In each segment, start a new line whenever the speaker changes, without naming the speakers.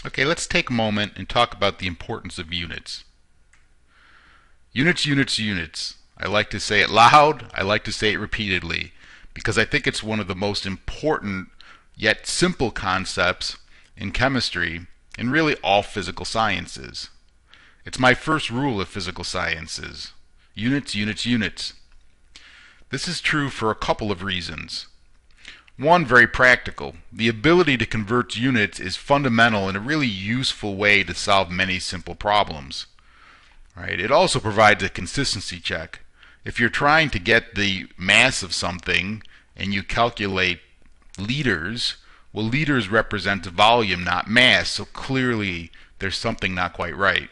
Okay, let's take a moment and talk about the importance of units. Units, units, units. I like to say it loud, I like to say it repeatedly, because I think it's one of the most important yet simple concepts in chemistry and really all physical sciences. It's my first rule of physical sciences. Units, units, units. This is true for a couple of reasons. One, very practical. The ability to convert units is fundamental and a really useful way to solve many simple problems. Right? It also provides a consistency check. If you're trying to get the mass of something and you calculate liters, well, liters represent volume, not mass, so clearly there's something not quite right.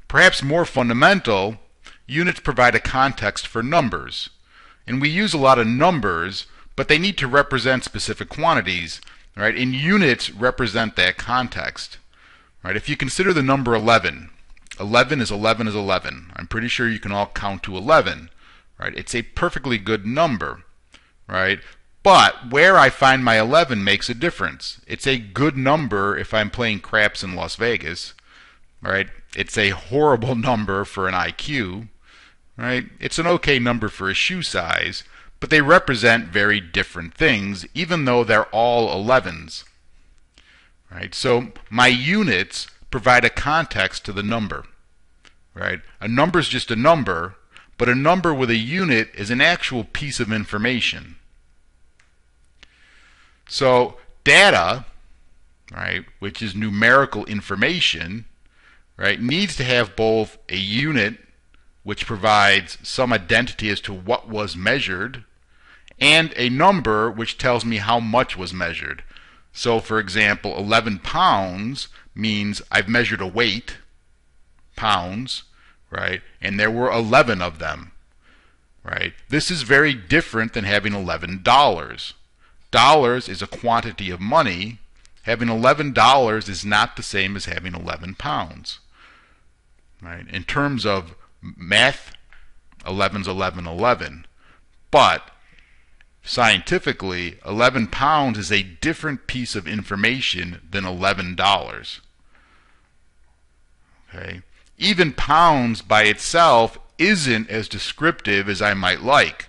Perhaps more fundamental, units provide a context for numbers. And we use a lot of numbers, but they need to represent specific quantities, right? And units represent that context. Right? If you consider the number 11, 11 is 11 is 11. I'm pretty sure you can all count to 11. Right? It's a perfectly good number. Right? But where I find my 11 makes a difference. It's a good number if I'm playing craps in Las Vegas. Right? It's a horrible number for an IQ. Right? It's an okay number for a shoe size, but they represent very different things, even though they're all 11s. Right? So my units provide a context to the number. Right? A number is just a number, but a number with a unit is an actual piece of information. So data, right, which is numerical information, right, needs to have both a unit, which provides some identity as to what was measured, and a number which tells me how much was measured. So for example, 11 pounds means I've measured a weight, pounds, right, and there were 11 of them. Right? This is very different than having $11. Dollars is a quantity of money. Having $11 is not the same as having 11 pounds. Right? In terms of math, 11's 11, 11. But scientifically, 11 pounds is a different piece of information than $11. Okay? Even pounds by itself isn't as descriptive as I might like.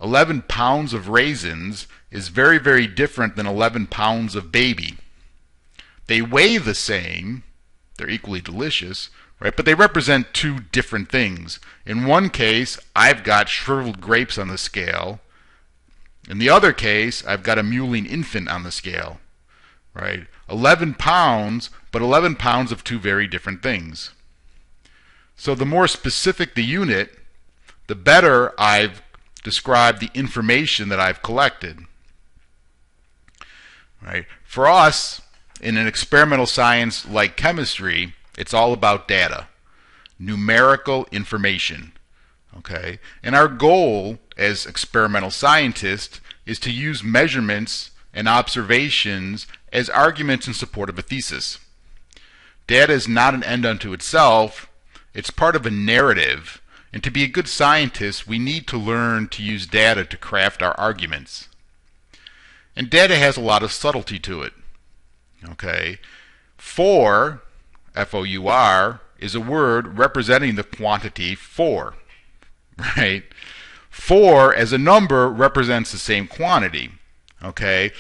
11 pounds of raisins is very, very different than 11 pounds of baby. They weigh the same, they're equally delicious, right? But they represent two different things. In one case, I've got shriveled grapes on the scale. In the other case, I've got a mewling infant on the scale. Right? 11 pounds, but 11 pounds of two very different things. So the more specific the unit, the better I've described the information that I've collected. Right? For us, in an experimental science like chemistry, it's all about data, numerical information. Okay? And our goal as experimental scientists is to use measurements and observations as arguments in support of a thesis. Data is not an end unto itself, it's part of a narrative. And to be a good scientist, we need to learn to use data to craft our arguments. And data has a lot of subtlety to it. Okay? For, F-O-U-R, is a word representing the quantity 4. Right? 4 as a number represents the same quantity. Okay?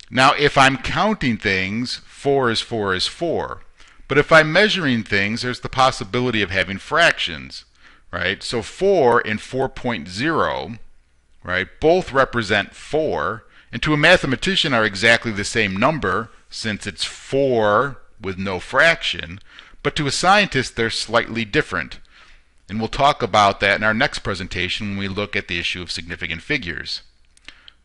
Now, if I'm counting things, 4 is 4 is 4. But if I'm measuring things, there's the possibility of having fractions. Right? So 4 and 4.0, right, both represent 4, and to a mathematician are exactly the same number since it's 4 with no fraction, but to a scientist they're slightly different. And we'll talk about that in our next presentation when we look at the issue of significant figures.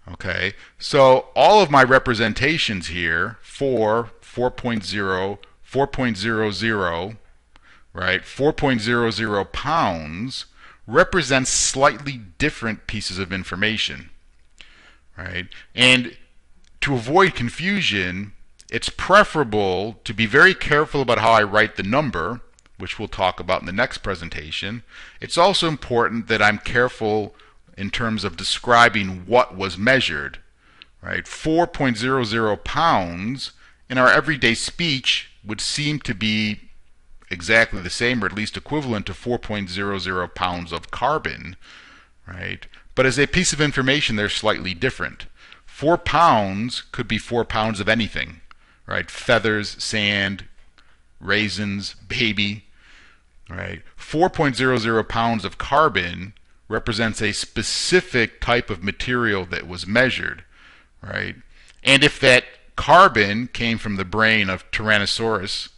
Okay, so all of my representations here, 4, 4.0, 4.00, right, 4.00 pounds, represents slightly different pieces of information. Right? And to avoid confusion, it's preferable to be very careful about how I write the number, which we'll talk about in the next presentation. It's also important that I'm careful in terms of describing what was measured. Right? 4.00 pounds in our everyday speech would seem to be exactly the same, or at least equivalent to 4.00 pounds of carbon, right? But as a piece of information, they're slightly different. 4 pounds could be 4 pounds of anything, right? Feathers, sand, raisins, baby, right? 4.00 pounds of carbon represents a specific type of material that was measured, right? And if that carbon came from the brain of Tyrannosaurus,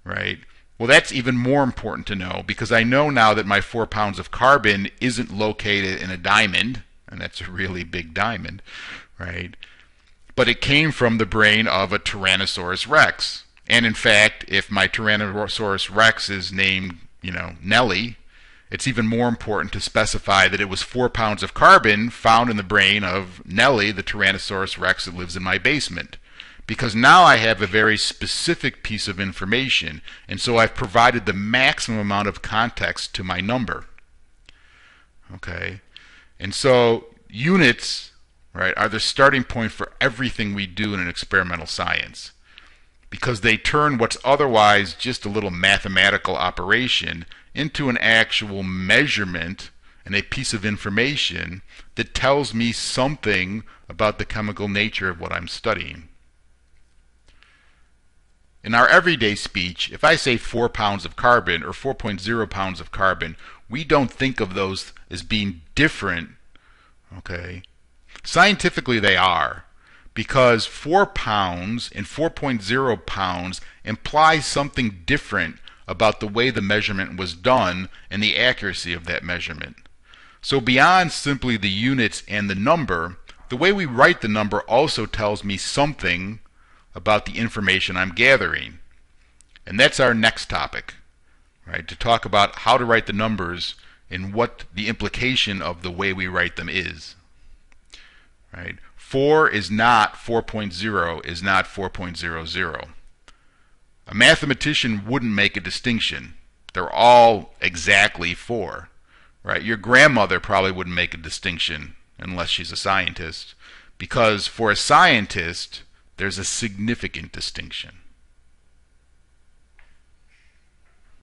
right? Well, that's even more important to know, because I know now that my 4 pounds of carbon isn't located in a diamond, and that's a really big diamond, right? But it came from the brain of a Tyrannosaurus rex. And in fact, if my Tyrannosaurus rex is named, Nellie, it's even more important to specify that it was 4 pounds of carbon found in the brain of Nellie, the Tyrannosaurus rex that lives in my basement. Because now I have a very specific piece of information, and so I've provided the maximum amount of context to my number. Okay? And so units, right, are the starting point for everything we do in an experimental science, because they turn what's otherwise just a little mathematical operation into an actual measurement and a piece of information that tells me something about the chemical nature of what I'm studying. In our everyday speech, if I say 4 pounds of carbon or 4.0 pounds of carbon, we don't think of those as being different, okay? Scientifically, they are, because 4 pounds and 4.0 pounds imply something different about the way the measurement was done and the accuracy of that measurement. So beyond simply the units and the number, the way we write the number also tells me something about the information I'm gathering. And that's our next topic, right? To talk about how to write the numbers and what the implication of the way we write them is. Right? 4 is not 4.0 is not 4.00. A mathematician wouldn't make a distinction. They're all exactly 4. Right? Your grandmother probably wouldn't make a distinction unless she's a scientist, because for a scientist, there's a significant distinction.